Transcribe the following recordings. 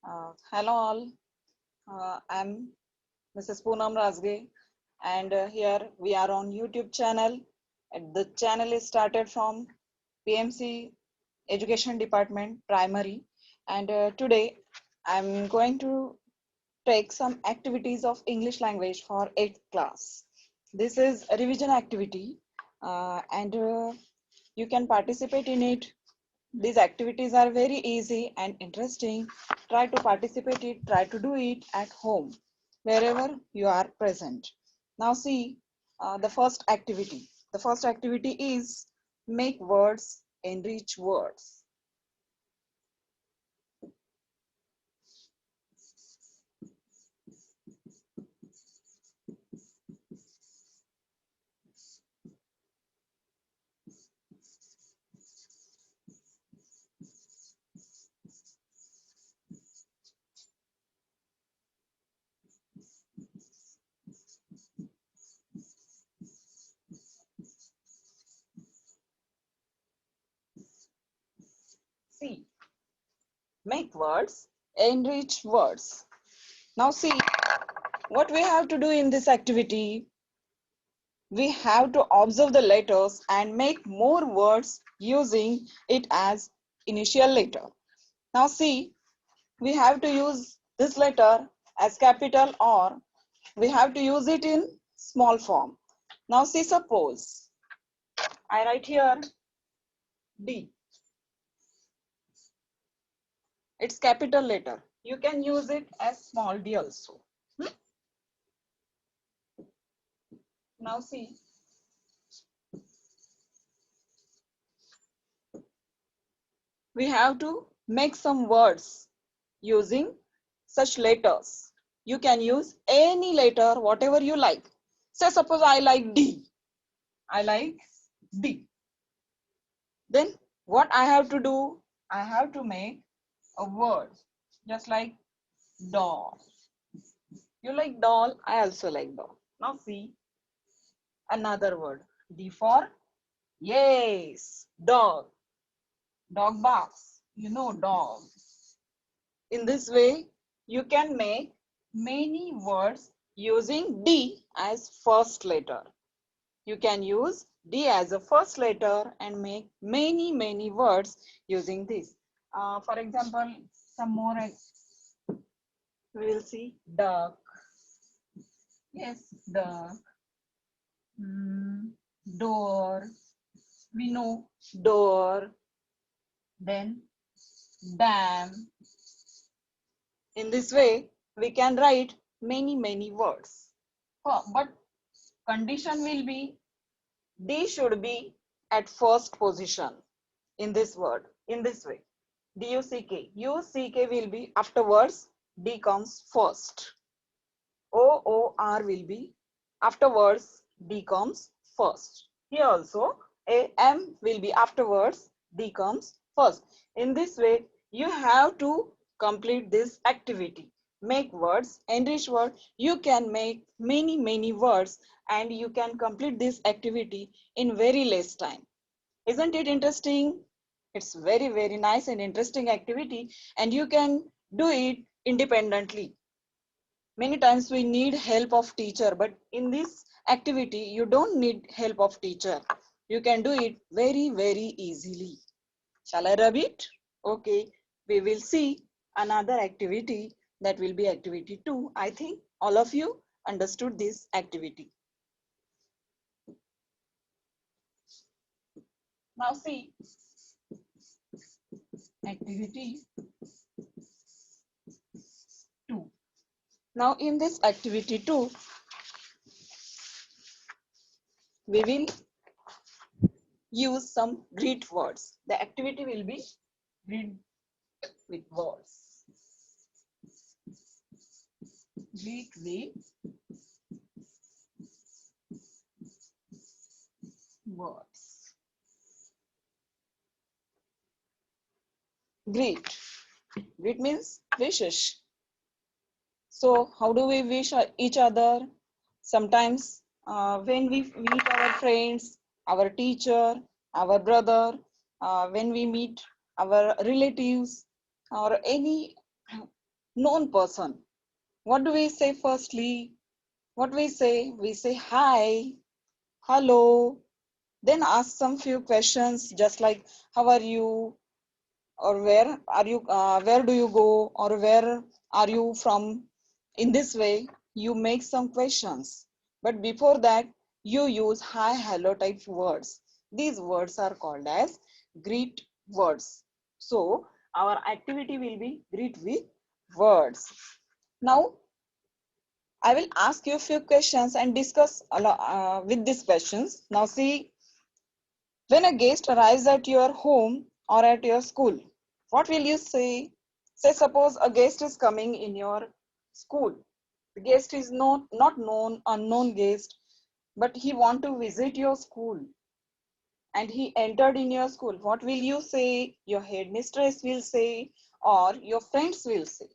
Hello all, I'm Mrs. Poonam Razge, and here we are on YouTube channel. And the channel is started from PMC Education Department Primary, and today I'm going to take some activities of English language for 8th class. This is a revision activity, and you can participate in it. These activities are very easy and interesting. Try to participate it, try to do it at home, wherever you are present. Now see the first activity. The first activity is make words, enrich words. See, make words, enrich words. Now see what we have to do in this activity. We have to observe the letters and make more words using it as initial letter. Now see, we have to use this letter as capital or we have to use it in small form. Now see, suppose I write here D. It's capital letter. You can use it as small d also. Now see, we have to make some words using such letters. You can use any letter, whatever you like. Say suppose I like D. I like D. Then what I have to do? I have to make a word just like doll. You like doll, I also like doll. Now see another word. D for yes, dog. Dog barks. You know dog. In this way, you can make many words using D as first letter. You can use D as a first letter and make many words using this. For example, some more we will see duck. Yes, duck. Door. We know door. Then dam. In this way, we can write many words. But condition will be D should be at first position in this word. In this way, D-U-C-K. U-C-K will be afterwards. D comes first. O-O-R will be afterwards. D comes first. Here also A-M will be afterwards. D comes first. In this way, you have to complete this activity. Make words, enrich words. You can make many words and you can complete this activity in very less time. Isn't it interesting? It's very nice and interesting activity and you can do it independently. Many times we need help of teacher, but in this activity you don't need help of teacher. You can do it very easily. Shall I rub it? Okay, we will see another activity, that will be activity 2. I think all of you understood this activity. Now see activity 2. Now in this activity 2, we will use some greet words. The activity will be greet with words. Greet with words. Greet. Greet means wishes. So how do we wish each other? Sometimes when we meet our friends, our teacher, our brother, when we meet our relatives or any known person. What do we say firstly? What we say? We say hi, hello, then ask some few questions just like how are you, or where are you, where do you go, or where are you from. In this way you make some questions, but before that you use hi hello type words. These words are called as greet words. So our activity will be greet with words. Now I will ask you a few questions and discuss with these questions. Now see, when a guest arrives at your home or at your school, what will you say? Say suppose a guest is coming in your school. The guest is not known, unknown guest, but he want to visit your school and he entered in your school. What will you say? Your headmistress will say or your friends will say?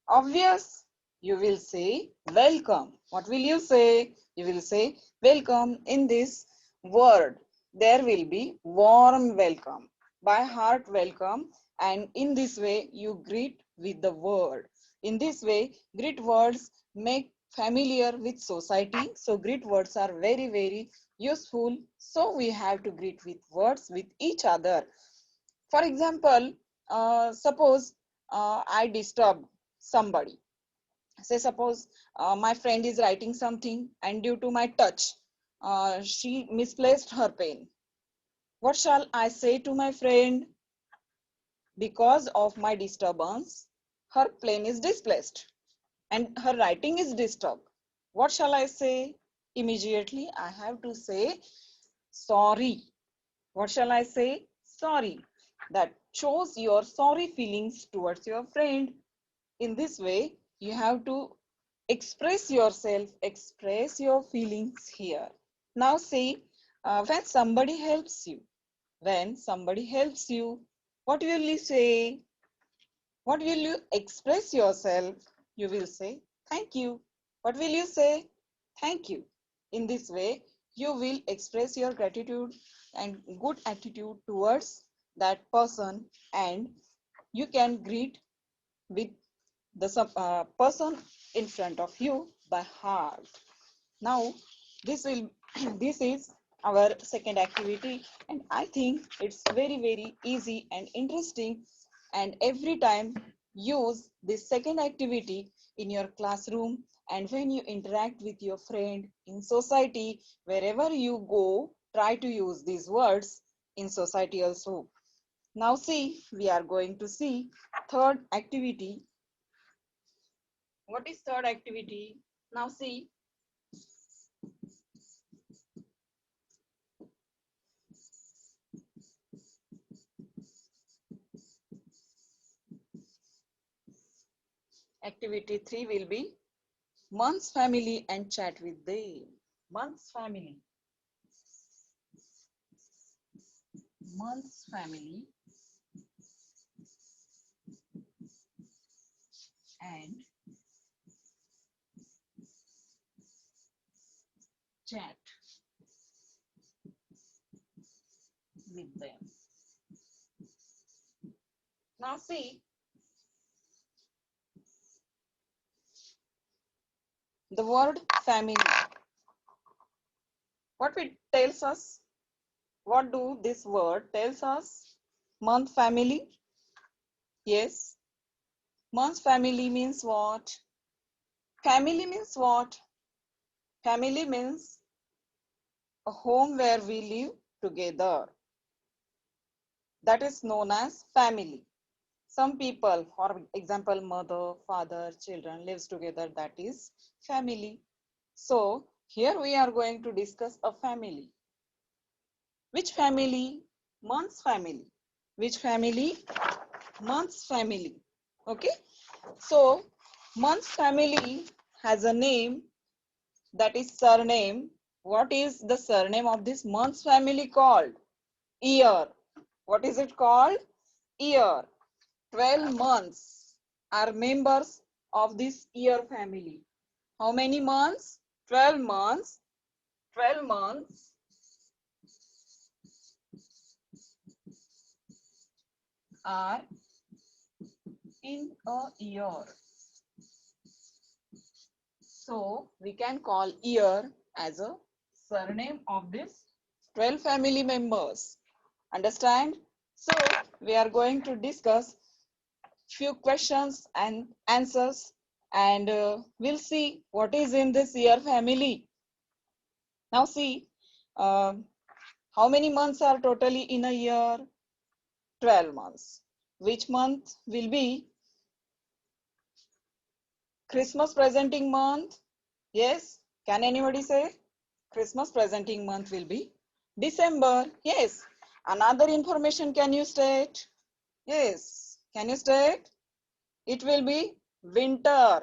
Obvious, you will say welcome. What will you say? You will say welcome. In this word, there will be warm welcome, by heart welcome, and in this way you greet with the word. In this way, greet words make familiar with society. So greet words are very, very useful. So we have to greet with words with each other. For example, suppose I disturb somebody. Say suppose my friend is writing something and due to my touch, she misplaced her pen. What shall I say to my friend? Because of my disturbance, her pen is displaced and her writing is disturbed. What shall I say? Immediately I have to say sorry. What shall I say? Sorry. That shows your sorry feelings towards your friend. In this way, you have to express yourself, express your feelings here. Now see, when somebody helps you, what will you say? What will you express yourself? You will say, thank you. What will you say? Thank you. In this way, you will express your gratitude and good attitude towards that person, and you can greet with the person in front of you by heart. Now, this will this is our second activity, and I think it's very, very easy and interesting. And every time use this second activity in your classroom, and when you interact with your friend in society, wherever you go, try to use these words in society also. Now see, we are going to see third activity. What is third activity? Now see, activity 3 will be Man's family and chat with them. Man's family. Man's family and chat with them. Now see, the word family. What it tells us? What do this word tells us? Month family. Yes. Month family means what? Family means what? Family means a home where we live together. That is known as family. Some people, for example, mother, father, children lives together, that is family. So here we are going to discuss a family. Which family? Man's family. Which family? Man's family. Okay. So Man's family has a name, that is surname. What is the surname of this Man's family called? Year. What is it called? Year. 12 months are members of this year family. How many months? 12 months. 12 months are in a year. So we can call year as a surname of this 12 family members. Understand? So we are going to discuss few questions and answers, and we'll see what is in this year family. Now see, uh, how many months are totally in a year? 12 months. Which month will be Christmas presenting month? Yes. Can anybody say? Christmas presenting month will be December. Yes. Another information can you state? Yes. Can you state? It will be winter.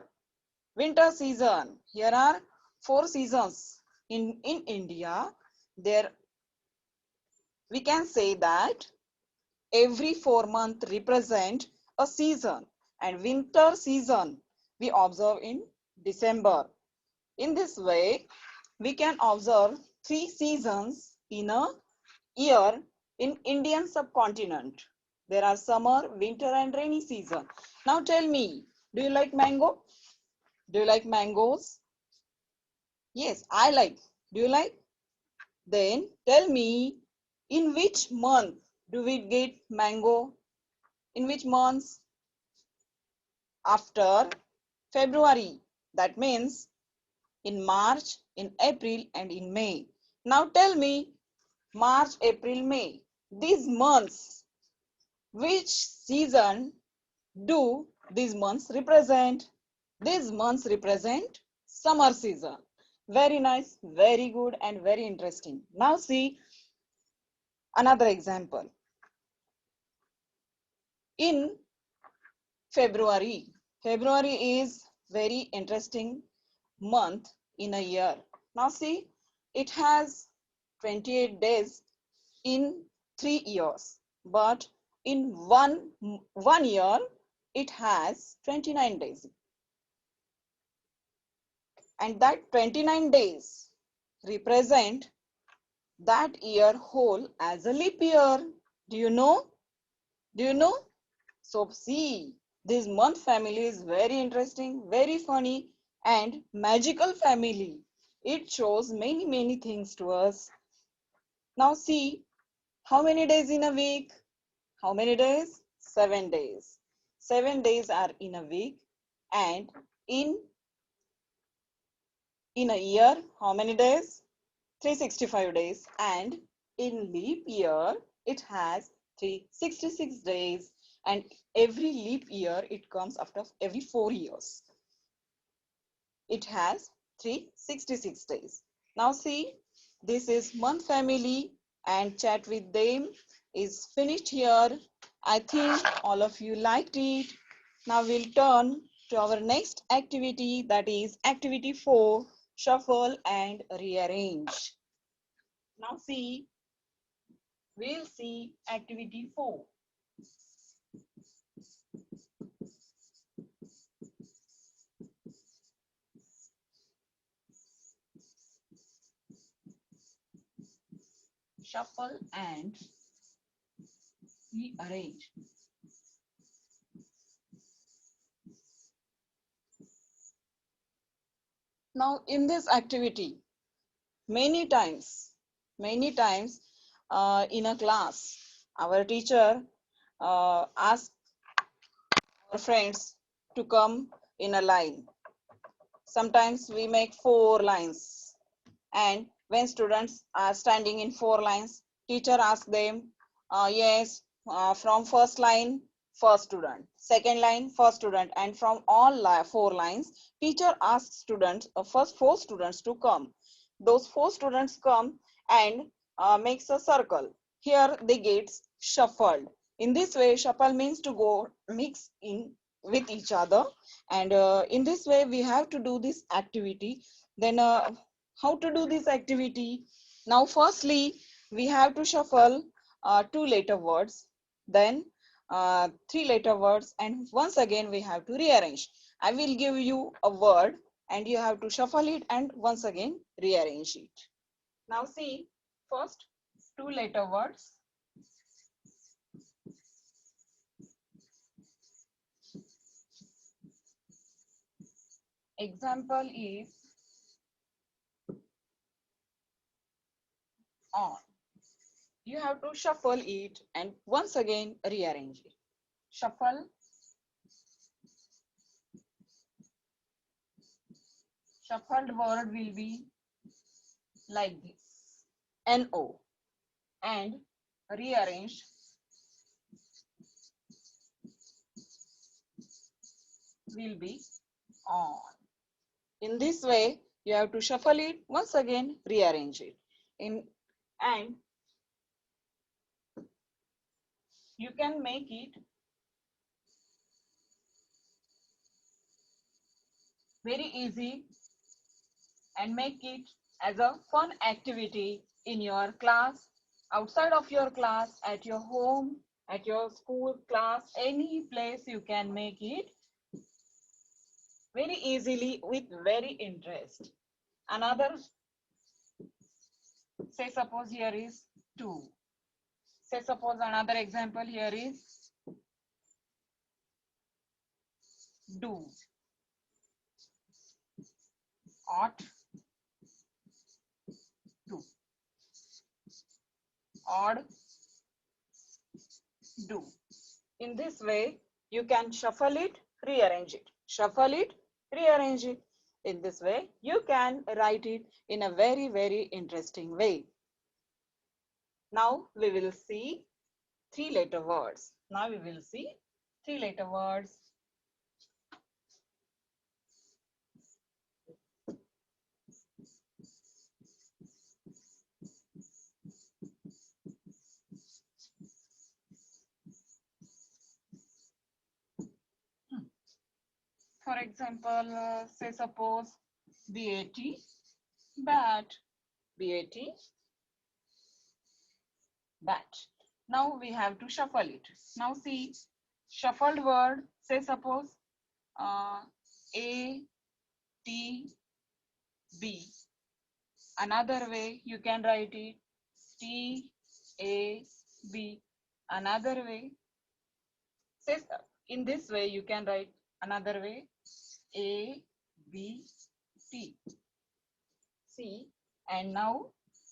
Winter season. Here are 4 seasons. In India, there we can say that every 4 months represent a season, and winter season we observe in December. In this way, we can observe 3 seasons in a year in Indian subcontinent. There are summer, winter and rainy season. Now tell me, do you like mango? Do you like mangoes? Yes, I like. Do you like? Then tell me, in which month do we get mango? In which months? After February. That means in March, in April and in May. Now tell me, March, April, May, these months, which season do these months represent? These months represent summer season. Very nice, very good and very interesting. Now see another example. In February, February is very interesting month in a year. Now see, it has 28 days in 3 years, but in one year it has 29 days, and that 29 days represent that year whole as a leap year. Do you know? Do you know? So see, this month family is very interesting, very funny and magical family. It shows many things to us. Now see, how many days in a week? How many days? 7 days. 7 days are in a week, and in a year, how many days? 365 days, and in leap year it has 366 days, and every leap year it comes after every 4 years. It has 366 days. Now see, this is month family and chat with them is finished here. I think all of you liked it. Now we'll turn to our next activity, that is activity 4, shuffle and rearrange. Now see, we'll see activity 4. Shuffle and rearrange. Now in this activity, many times in a class, our teacher asks our friends to come in a line. Sometimes we make 4 lines, and when students are standing in 4 lines, teacher asks them, yes, from first line, first student, second line, first student, and from all 4 lines, teacher asks students, first 4 students to come. Those 4 students come and makes a circle. Here they get shuffled. In this way, shuffle means to go mix in with each other, and in this way we have to do this activity. Then how to do this activity? Now firstly we have to shuffle 2 letter words, then 3 letter words, and once again we have to rearrange. I will give you a word and you have to shuffle it and once again rearrange it. Now see, first 2 letter words. example is on. You have to shuffle it and once again rearrange it. Shuffle, shuffled word will be like this, NO, and rearranged will be on. In this way, you have to shuffle it, once again rearrange it. And you can make it very easy and make it as a fun activity in your class, outside of your class, at your home, at your school, class, any place you can make it very easily with very interest. Another, say suppose here is 2. Say suppose another example here is do, ought, do, odd, do. In this way, you can shuffle it, rearrange it, shuffle it, rearrange it. In this way, you can write it in a very, very interesting way. Now we will see 3-letter words. Now we will see 3-letter words. For example, say suppose BAT, bat, BAT, bat. Now we have to shuffle it. Now see, shuffled word, say suppose A, T, B. Another way you can write it T, A, B. Another way, say in this way you can write another way A, B, T. See, and now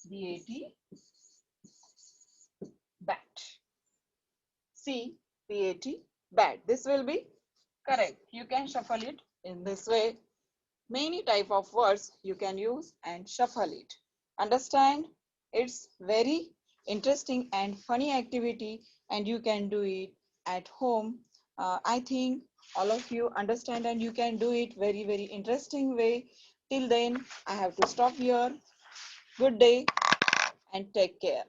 BAT, bat. C, BAT, bat. This will be correct. You can shuffle it in this way. Many type of words you can use and shuffle it. Understand? It's very interesting and funny activity and you can do it at home. I think all of you understand and you can do it very, very interesting way. Till then, I have to stop here. Good day and take care.